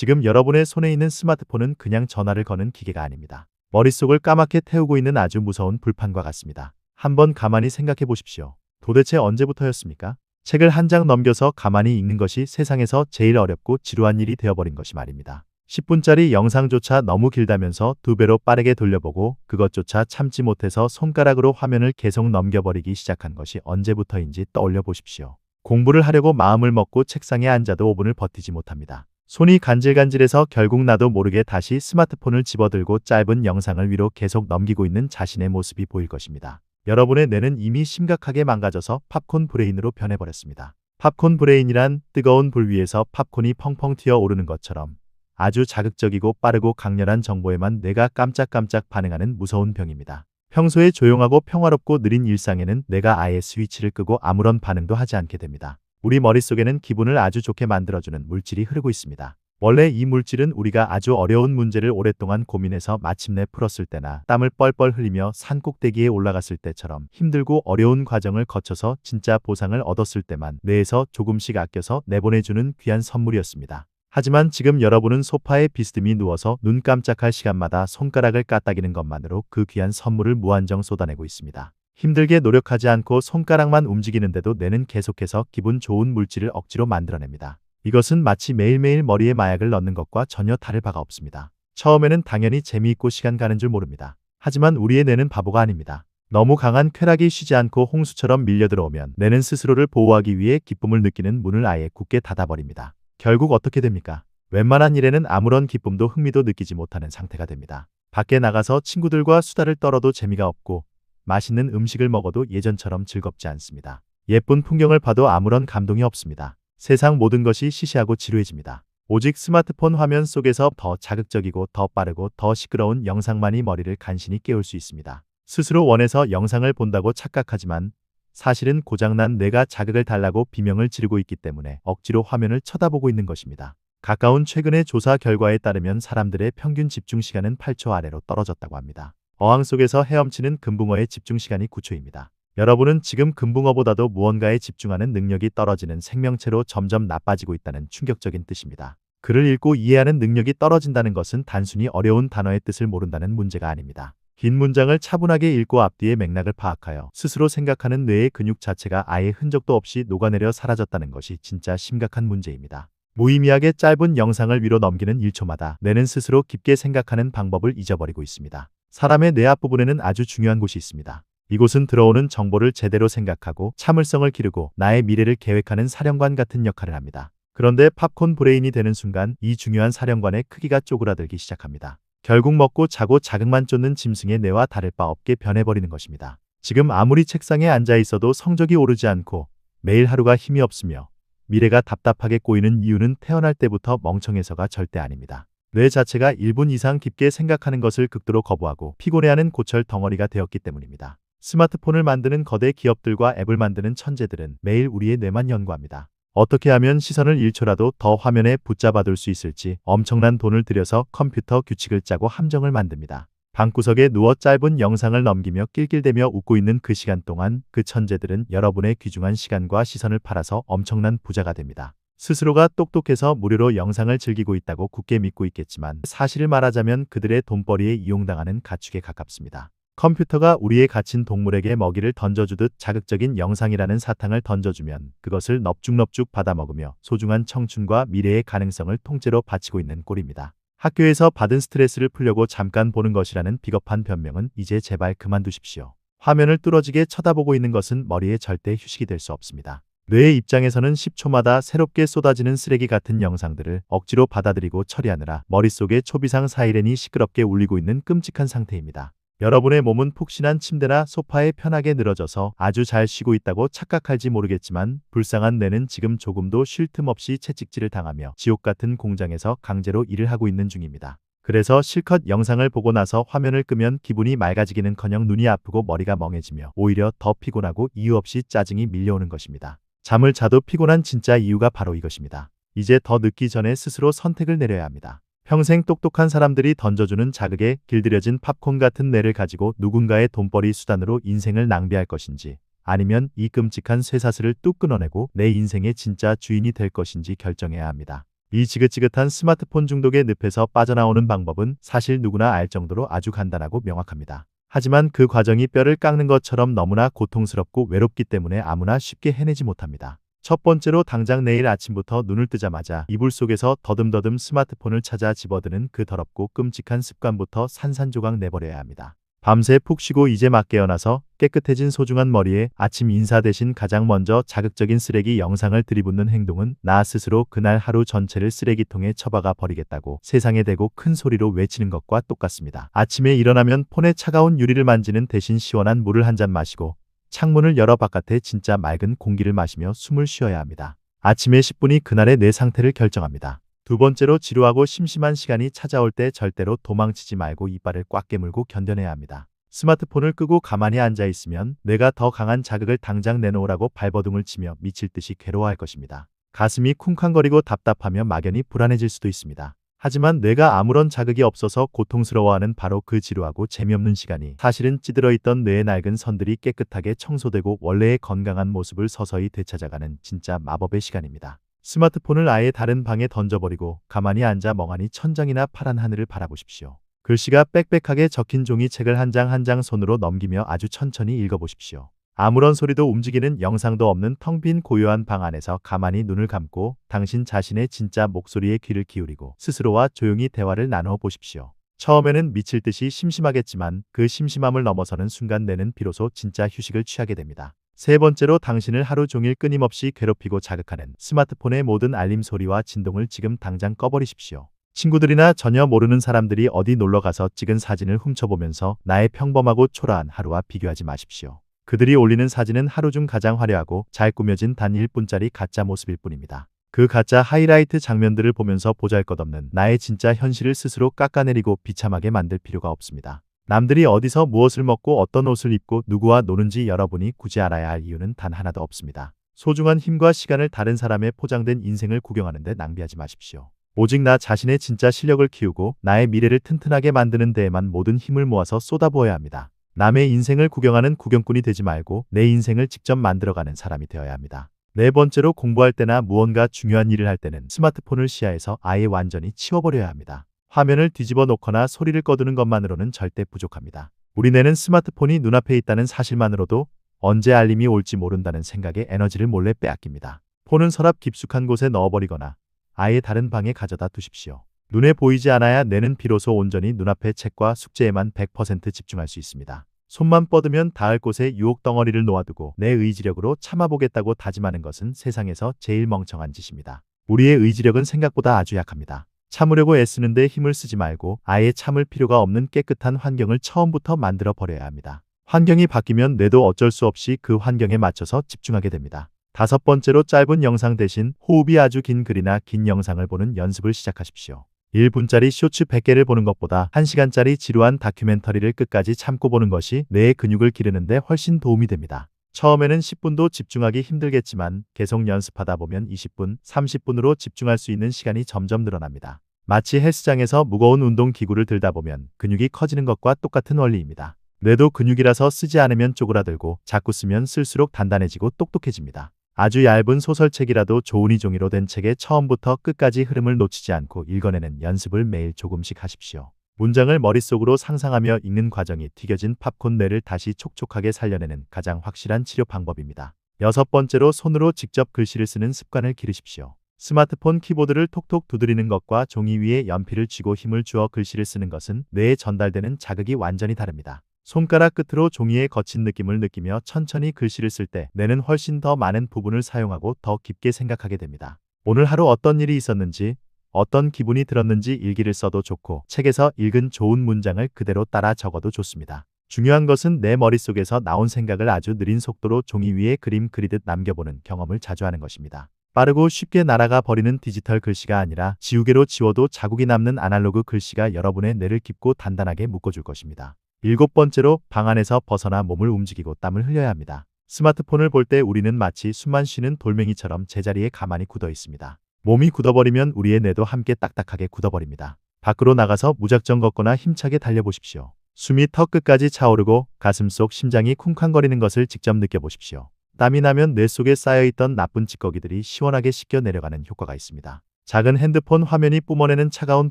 지금 여러분의 손에 있는 스마트폰은 그냥 전화를 거는 기계가 아닙니다. 머릿속을 까맣게 태우고 있는 아주 무서운 불판과 같습니다. 한번 가만히 생각해 보십시오. 도대체 언제부터였습니까? 책을 한 장 넘겨서 가만히 읽는 것이 세상에서 제일 어렵고 지루한 일이 되어버린 것이 말입니다. 10분짜리 영상조차 너무 길다면서 2배로 빠르게 돌려보고 그것조차 참지 못해서 손가락으로 화면을 계속 넘겨버리기 시작한 것이 언제부터인지 떠올려 보십시오. 공부를 하려고 마음을 먹고 책상에 앉아도 5분을 버티지 못합니다. 손이 간질간질해서 결국 나도 모르게 다시 스마트폰을 집어들고 짧은 영상을 위로 계속 넘기고 있는 자신의 모습이 보일 것입니다. 여러분의 뇌는 이미 심각하게 망가져서 팝콘 브레인으로 변해버렸습니다. 팝콘 브레인이란 뜨거운 불 위에서 팝콘이 펑펑 튀어오르는 것처럼 아주 자극적이고 빠르고 강렬한 정보에만 뇌가 깜짝깜짝 반응하는 무서운 병입니다. 평소에 조용하고 평화롭고 느린 일상에는 뇌가 아예 스위치를 끄고 아무런 반응도 하지 않게 됩니다. 우리 머릿속에는 기분을 아주 좋게 만들어주는 물질이 흐르고 있습니다. 원래 이 물질은 우리가 아주 어려운 문제를 오랫동안 고민해서 마침내 풀었을 때나 땀을 뻘뻘 흘리며 산 꼭대기에 올라갔을 때처럼 힘들고 어려운 과정을 거쳐서 진짜 보상을 얻었을 때만 뇌에서 조금씩 아껴서 내보내주는 귀한 선물이었습니다. 하지만 지금 여러분은 소파에 비스듬히 누워서 눈 깜짝할 시간마다 손가락을 까딱이는 것만으로 그 귀한 선물을 무한정 쏟아내고 있습니다. 힘들게 노력하지 않고 손가락만 움직이는데도 뇌는 계속해서 기분 좋은 물질을 억지로 만들어냅니다. 이것은 마치 매일매일 머리에 마약을 넣는 것과 전혀 다를 바가 없습니다. 처음에는 당연히 재미있고 시간 가는 줄 모릅니다. 하지만 우리의 뇌는 바보가 아닙니다. 너무 강한 쾌락이 쉬지 않고 홍수처럼 밀려들어오면 뇌는 스스로를 보호하기 위해 기쁨을 느끼는 문을 아예 굳게 닫아버립니다. 결국 어떻게 됩니까? 웬만한 일에는 아무런 기쁨도 흥미도 느끼지 못하는 상태가 됩니다. 밖에 나가서 친구들과 수다를 떨어도 재미가 없고 맛있는 음식을 먹어도 예전처럼 즐겁지 않습니다. 예쁜 풍경을 봐도 아무런 감동이 없습니다. 세상 모든 것이 시시하고 지루해집니다. 오직 스마트폰 화면 속에서 더 자극적이고 더 빠르고 더 시끄러운 영상만이 머리를 간신히 깨울 수 있습니다. 스스로 원해서 영상을 본다고 착각하지만 사실은 고장난 뇌가 자극을 달라고 비명을 지르고 있기 때문에 억지로 화면을 쳐다보고 있는 것입니다. 가까운 최근의 조사 결과에 따르면 사람들의 평균 집중 시간은 8초 아래로 떨어졌다고 합니다. 어항 속에서 헤엄치는 금붕어의 집중 시간이 9초입니다. 여러분은 지금 금붕어보다도 무언가에 집중하는 능력이 떨어지는 생명체로 점점 나빠지고 있다는 충격적인 뜻입니다. 글을 읽고 이해하는 능력이 떨어진다는 것은 단순히 어려운 단어의 뜻을 모른다는 문제가 아닙니다. 긴 문장을 차분하게 읽고 앞뒤의 맥락을 파악하여 스스로 생각하는 뇌의 근육 자체가 아예 흔적도 없이 녹아내려 사라졌다는 것이 진짜 심각한 문제입니다. 무의미하게 짧은 영상을 위로 넘기는 1초마다 뇌는 스스로 깊게 생각하는 방법을 잊어버리고 있습니다. 사람의 뇌 앞부분에는 아주 중요한 곳이 있습니다. 이곳은 들어오는 정보를 제대로 생각하고 참을성을 기르고 나의 미래를 계획하는 사령관 같은 역할을 합니다. 그런데 팝콘 브레인이 되는 순간 이 중요한 사령관의 크기가 쪼그라들기 시작합니다. 결국 먹고 자고 자극만 쫓는 짐승의 뇌와 다를 바 없게 변해버리는 것입니다. 지금 아무리 책상에 앉아 있어도 성적이 오르지 않고 매일 하루가 힘이 없으며 미래가 답답하게 꼬이는 이유는 태어날 때부터 멍청해서가 절대 아닙니다. 뇌 자체가 1분 이상 깊게 생각하는 것을 극도로 거부하고 피곤해하는 고철 덩어리가 되었기 때문입니다. 스마트폰을 만드는 거대 기업들과 앱을 만드는 천재들은 매일 우리의 뇌만 연구합니다. 어떻게 하면 시선을 1초라도 더 화면에 붙잡아둘 수 있을지 엄청난 돈을 들여서 컴퓨터 규칙을 짜고 함정을 만듭니다. 방구석에 누워 짧은 영상을 넘기며 낄낄대며 웃고 있는 그 시간 동안 그 천재들은 여러분의 귀중한 시간과 시선을 팔아서 엄청난 부자가 됩니다. 스스로가 똑똑해서 무료로 영상을 즐기고 있다고 굳게 믿고 있겠지만 사실을 말하자면 그들의 돈벌이에 이용당하는 가축에 가깝습니다. 컴퓨터가 우리의 갇힌 동물에게 먹이를 던져주듯 자극적인 영상이라는 사탕을 던져주면 그것을 넙죽넙죽 받아먹으며 소중한 청춘과 미래의 가능성을 통째로 바치고 있는 꼴입니다. 학교에서 받은 스트레스를 풀려고 잠깐 보는 것이라는 비겁한 변명은 이제 제발 그만두십시오. 화면을 뚫어지게 쳐다보고 있는 것은 머리에 절대 휴식이 될 수 없습니다. 뇌의 입장에서는 10초마다 새롭게 쏟아지는 쓰레기 같은 영상들을 억지로 받아들이고 처리하느라 머릿속에 초비상 사이렌이 시끄럽게 울리고 있는 끔찍한 상태입니다. 여러분의 몸은 푹신한 침대나 소파에 편하게 늘어져서 아주 잘 쉬고 있다고 착각할지 모르겠지만 불쌍한 뇌는 지금 조금도 쉴 틈 없이 채찍질을 당하며 지옥 같은 공장에서 강제로 일을 하고 있는 중입니다. 그래서 실컷 영상을 보고 나서 화면을 끄면 기분이 맑아지기는커녕 눈이 아프고 머리가 멍해지며 오히려 더 피곤하고 이유 없이 짜증이 밀려오는 것입니다. 잠을 자도 피곤한 진짜 이유가 바로 이것입니다. 이제 더 늦기 전에 스스로 선택을 내려야 합니다. 평생 똑똑한 사람들이 던져주는 자극에 길들여진 팝콘 같은 뇌를 가지고 누군가의 돈벌이 수단으로 인생을 낭비할 것인지 아니면 이 끔찍한 쇠사슬을 뚝 끊어내고 내 인생의 진짜 주인이 될 것인지 결정해야 합니다. 이 지긋지긋한 스마트폰 중독의 늪에서 빠져나오는 방법은 사실 누구나 알 정도로 아주 간단하고 명확합니다. 하지만 그 과정이 뼈를 깎는 것처럼 너무나 고통스럽고 외롭기 때문에 아무나 쉽게 해내지 못합니다. 첫 번째로 당장 내일 아침부터 눈을 뜨자마자 이불 속에서 더듬더듬 스마트폰을 찾아 집어드는 그 더럽고 끔찍한 습관부터 산산조각 내버려야 합니다. 밤새 푹 쉬고 이제 막 깨어나서 깨끗해진 소중한 머리에 아침 인사 대신 가장 먼저 자극적인 쓰레기 영상을 들이붓는 행동은 나 스스로 그날 하루 전체를 쓰레기통에 처박아 버리겠다고 세상에 대고 큰 소리로 외치는 것과 똑같습니다. 아침에 일어나면 폰에 차가운 유리를 만지는 대신 시원한 물을 한 잔 마시고 창문을 열어 바깥에 진짜 맑은 공기를 마시며 숨을 쉬어야 합니다. 아침에 10분이 그날의 내 상태를 결정합니다. 두 번째로 지루하고 심심한 시간이 찾아올 때 절대로 도망치지 말고 이빨을 꽉 깨물고 견뎌내야 합니다. 스마트폰을 끄고 가만히 앉아 있으면 뇌가 더 강한 자극을 당장 내놓으라고 발버둥을 치며 미칠 듯이 괴로워할 것입니다. 가슴이 쿵쾅거리고 답답하며 막연히 불안해질 수도 있습니다. 하지만 뇌가 아무런 자극이 없어서 고통스러워하는 바로 그 지루하고 재미없는 시간이 사실은 찌들어 있던 뇌의 낡은 선들이 깨끗하게 청소되고 원래의 건강한 모습을 서서히 되찾아가는 진짜 마법의 시간입니다. 스마트폰을 아예 다른 방에 던져버리고 가만히 앉아 멍하니 천장이나 파란 하늘을 바라보십시오. 글씨가 빽빽하게 적힌 종이책을 한 장 한 장 손으로 넘기며 아주 천천히 읽어보십시오. 아무런 소리도 움직이는 영상도 없는 텅 빈 고요한 방 안에서 가만히 눈을 감고 당신 자신의 진짜 목소리에 귀를 기울이고 스스로와 조용히 대화를 나누어 보십시오. 처음에는 미칠 듯이 심심하겠지만 그 심심함을 넘어서는 순간 뇌는 비로소 진짜 휴식을 취하게 됩니다. 세 번째로 당신을 하루 종일 끊임없이 괴롭히고 자극하는 스마트폰의 모든 알림 소리와 진동을 지금 당장 꺼버리십시오. 친구들이나 전혀 모르는 사람들이 어디 놀러가서 찍은 사진을 훔쳐보면서 나의 평범하고 초라한 하루와 비교하지 마십시오. 그들이 올리는 사진은 하루 중 가장 화려하고 잘 꾸며진 단 1분짜리 가짜 모습일 뿐입니다. 그 가짜 하이라이트 장면들을 보면서 보잘것없는 나의 진짜 현실을 스스로 깎아내리고 비참하게 만들 필요가 없습니다. 남들이 어디서 무엇을 먹고 어떤 옷을 입고 누구와 노는지 여러분이 굳이 알아야 할 이유는 단 하나도 없습니다. 소중한 힘과 시간을 다른 사람의 포장된 인생을 구경하는 데 낭비하지 마십시오. 오직 나 자신의 진짜 실력을 키우고 나의 미래를 튼튼하게 만드는 데에만 모든 힘을 모아서 쏟아부어야 합니다. 남의 인생을 구경하는 구경꾼이 되지 말고 내 인생을 직접 만들어가는 사람이 되어야 합니다. 네 번째로 공부할 때나 무언가 중요한 일을 할 때는 스마트폰을 시야에서 아예 완전히 치워버려야 합니다. 화면을 뒤집어 놓거나 소리를 꺼두는 것만으로는 절대 부족합니다. 우리 뇌는 스마트폰이 눈앞에 있다는 사실만으로도 언제 알림이 올지 모른다는 생각에 에너지를 몰래 빼앗깁니다. 폰은 서랍 깊숙한 곳에 넣어버리거나 아예 다른 방에 가져다 두십시오. 눈에 보이지 않아야 뇌는 비로소 온전히 눈앞의 책과 숙제에만 100% 집중할 수 있습니다. 손만 뻗으면 닿을 곳에 유혹 덩어리를 놓아두고 내 의지력으로 참아보겠다고 다짐하는 것은 세상에서 제일 멍청한 짓입니다. 우리의 의지력은 생각보다 아주 약합니다. 참으려고 애쓰는데 힘을 쓰지 말고 아예 참을 필요가 없는 깨끗한 환경을 처음부터 만들어 버려야 합니다. 환경이 바뀌면 뇌도 어쩔 수 없이 그 환경에 맞춰서 집중하게 됩니다. 다섯 번째로 짧은 영상 대신 호흡이 아주 긴 글이나 긴 영상을 보는 연습을 시작하십시오. 1분짜리 쇼츠 100개를 보는 것보다 1시간짜리 지루한 다큐멘터리를 끝까지 참고 보는 것이 뇌의 근육을 기르는데 훨씬 도움이 됩니다. 처음에는 10분도 집중하기 힘들겠지만 계속 연습하다 보면 20분, 30분으로 집중할 수 있는 시간이 점점 늘어납니다. 마치 헬스장에서 무거운 운동기구를 들다 보면 근육이 커지는 것과 똑같은 원리입니다. 뇌도 근육이라서 쓰지 않으면 쪼그라들고 자꾸 쓰면 쓸수록 단단해지고 똑똑해집니다. 아주 얇은 소설책이라도 좋으니 종이로 된 책의 처음부터 끝까지 흐름을 놓치지 않고 읽어내는 연습을 매일 조금씩 하십시오. 문장을 머릿속으로 상상하며 읽는 과정이 튀겨진 팝콘 뇌를 다시 촉촉하게 살려내는 가장 확실한 치료 방법입니다. 여섯 번째로 손으로 직접 글씨를 쓰는 습관을 기르십시오. 스마트폰 키보드를 톡톡 두드리는 것과 종이 위에 연필을 쥐고 힘을 주어 글씨를 쓰는 것은 뇌에 전달되는 자극이 완전히 다릅니다. 손가락 끝으로 종이의 거친 느낌을 느끼며 천천히 글씨를 쓸 때 뇌는 훨씬 더 많은 부분을 사용하고 더 깊게 생각하게 됩니다. 오늘 하루 어떤 일이 있었는지, 어떤 기분이 들었는지 일기를 써도 좋고 책에서 읽은 좋은 문장을 그대로 따라 적어도 좋습니다. 중요한 것은 내 머릿속에서 나온 생각을 아주 느린 속도로 종이 위에 그림 그리듯 남겨보는 경험을 자주 하는 것입니다. 빠르고 쉽게 날아가 버리는 디지털 글씨가 아니라 지우개로 지워도 자국이 남는 아날로그 글씨가 여러분의 뇌를 깊고 단단하게 묶어줄 것입니다. 일곱 번째로 방 안에서 벗어나 몸을 움직이고 땀을 흘려야 합니다. 스마트폰을 볼 때 우리는 마치 숨만 쉬는 돌멩이처럼 제자리에 가만히 굳어 있습니다. 몸이 굳어버리면 우리의 뇌도 함께 딱딱하게 굳어버립니다. 밖으로 나가서 무작정 걷거나 힘차게 달려보십시오. 숨이 턱 끝까지 차오르고 가슴속 심장이 쿵쾅거리는 것을 직접 느껴보십시오. 땀이 나면 뇌 속에 쌓여있던 나쁜 찌꺼기들이 시원하게 씻겨 내려가는 효과가 있습니다. 작은 핸드폰 화면이 뿜어내는 차가운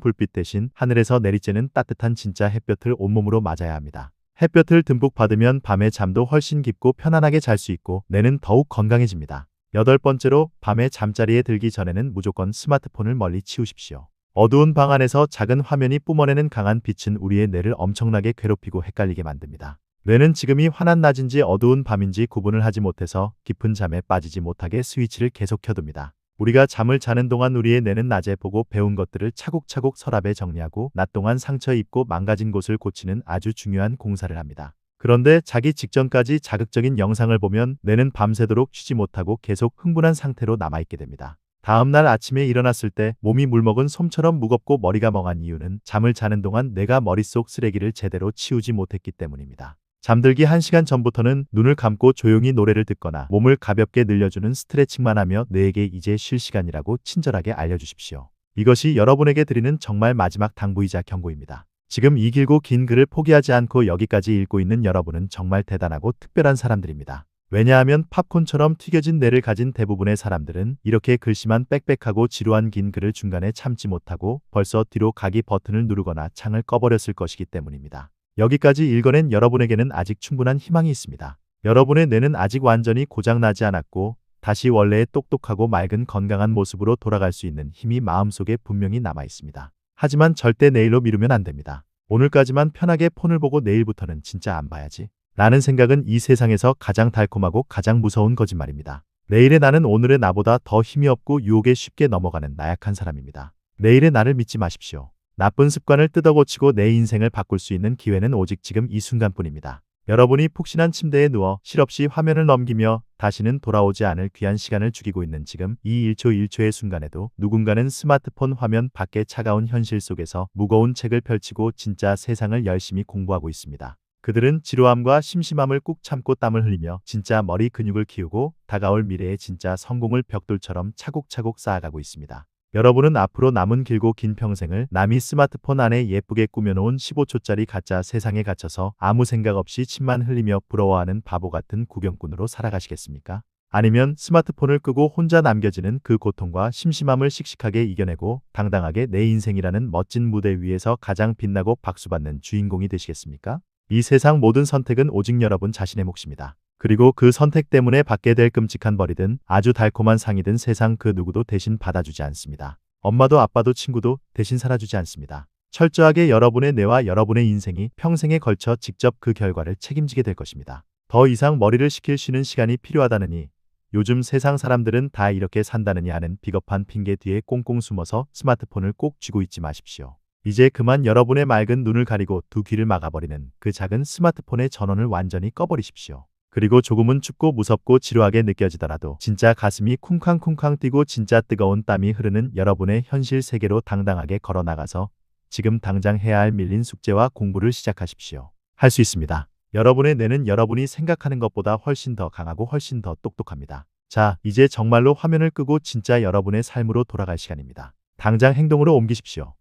불빛 대신 하늘에서 내리쬐는 따뜻한 진짜 햇볕을 온몸으로 맞아야 합니다. 햇볕을 듬뿍 받으면 밤에 잠도 훨씬 깊고 편안하게 잘 수 있고 뇌는 더욱 건강해집니다. 여덟 번째로 밤에 잠자리에 들기 전에는 무조건 스마트폰을 멀리 치우십시오. 어두운 방 안에서 작은 화면이 뿜어내는 강한 빛은 우리의 뇌를 엄청나게 괴롭히고 헷갈리게 만듭니다. 뇌는 지금이 환한 낮인지 어두운 밤인지 구분을 하지 못해서 깊은 잠에 빠지지 못하게 스위치를 계속 켜둡니다. 우리가 잠을 자는 동안 우리의 뇌는 낮에 보고 배운 것들을 차곡차곡 서랍에 정리하고 낮 동안 상처 입고 망가진 곳을 고치는 아주 중요한 공사를 합니다. 그런데 자기 직전까지 자극적인 영상을 보면 뇌는 밤새도록 쉬지 못하고 계속 흥분한 상태로 남아있게 됩니다. 다음날 아침에 일어났을 때 몸이 물먹은 솜처럼 무겁고 머리가 멍한 이유는 잠을 자는 동안 뇌가 머릿속 쓰레기를 제대로 치우지 못했기 때문입니다. 잠들기 1시간 전부터는 눈을 감고 조용히 노래를 듣거나 몸을 가볍게 늘려주는 스트레칭만 하며 뇌에게 이제 쉴 시간이라고 친절하게 알려주십시오. 이것이 여러분에게 드리는 정말 마지막 당부이자 경고입니다. 지금 이 길고 긴 글을 포기하지 않고 여기까지 읽고 있는 여러분은 정말 대단하고 특별한 사람들입니다. 왜냐하면 팝콘처럼 튀겨진 뇌를 가진 대부분의 사람들은 이렇게 글씨만 빽빽하고 지루한 긴 글을 중간에 참지 못하고 벌써 뒤로 가기 버튼을 누르거나 창을 꺼버렸을 것이기 때문입니다. 여기까지 읽어낸 여러분에게는 아직 충분한 희망이 있습니다. 여러분의 뇌는 아직 완전히 고장나지 않았고 다시 원래의 똑똑하고 맑은 건강한 모습으로 돌아갈 수 있는 힘이 마음속에 분명히 남아 있습니다. 하지만 절대 내일로 미루면 안 됩니다. 오늘까지만 편하게 폰을 보고 내일부터는 진짜 안 봐야지 라는 생각은 이 세상에서 가장 달콤하고 가장 무서운 거짓말입니다. 내일의 나는 오늘의 나보다 더 힘이 없고 유혹에 쉽게 넘어가는 나약한 사람입니다. 내일의 나를 믿지 마십시오. 나쁜 습관을 뜯어고치고 내 인생을 바꿀 수 있는 기회는 오직 지금 이 순간뿐입니다. 여러분이 푹신한 침대에 누워 실없이 화면을 넘기며 다시는 돌아오지 않을 귀한 시간을 죽이고 있는 지금 이 1초 1초의 순간에도 누군가는 스마트폰 화면 밖의 차가운 현실 속에서 무거운 책을 펼치고 진짜 세상을 열심히 공부하고 있습니다. 그들은 지루함과 심심함을 꾹 참고 땀을 흘리며 진짜 머리 근육을 키우고 다가올 미래의 진짜 성공을 벽돌처럼 차곡차곡 쌓아가고 있습니다. 여러분은 앞으로 남은 길고 긴 평생을 남이 스마트폰 안에 예쁘게 꾸며놓은 15초짜리 가짜 세상에 갇혀서 아무 생각 없이 침만 흘리며 부러워하는 바보 같은 구경꾼으로 살아가시겠습니까? 아니면 스마트폰을 끄고 혼자 남겨지는 그 고통과 심심함을 씩씩하게 이겨내고 당당하게 내 인생이라는 멋진 무대 위에서 가장 빛나고 박수받는 주인공이 되시겠습니까? 이 세상 모든 선택은 오직 여러분 자신의 몫입니다. 그리고 그 선택 때문에 받게 될 끔찍한 벌이든 아주 달콤한 상이든 세상 그 누구도 대신 받아주지 않습니다. 엄마도 아빠도 친구도 대신 살아주지 않습니다. 철저하게 여러분의 뇌와 여러분의 인생이 평생에 걸쳐 직접 그 결과를 책임지게 될 것입니다. 더 이상 머리를 식힐 쉬는 시간이 필요하다느니 요즘 세상 사람들은 다 이렇게 산다느니 하는 비겁한 핑계 뒤에 꽁꽁 숨어서 스마트폰을 꼭 쥐고 있지 마십시오. 이제 그만 여러분의 맑은 눈을 가리고 두 귀를 막아버리는 그 작은 스마트폰의 전원을 완전히 꺼버리십시오. 그리고 조금은 춥고 무섭고 지루하게 느껴지더라도 진짜 가슴이 쿵쾅쿵쾅 뛰고 진짜 뜨거운 땀이 흐르는 여러분의 현실 세계로 당당하게 걸어나가서 지금 당장 해야 할 밀린 숙제와 공부를 시작하십시오. 할 수 있습니다. 여러분의 뇌는 여러분이 생각하는 것보다 훨씬 더 강하고 훨씬 더 똑똑합니다. 자, 이제 정말로 화면을 끄고 진짜 여러분의 삶으로 돌아갈 시간입니다. 당장 행동으로 옮기십시오.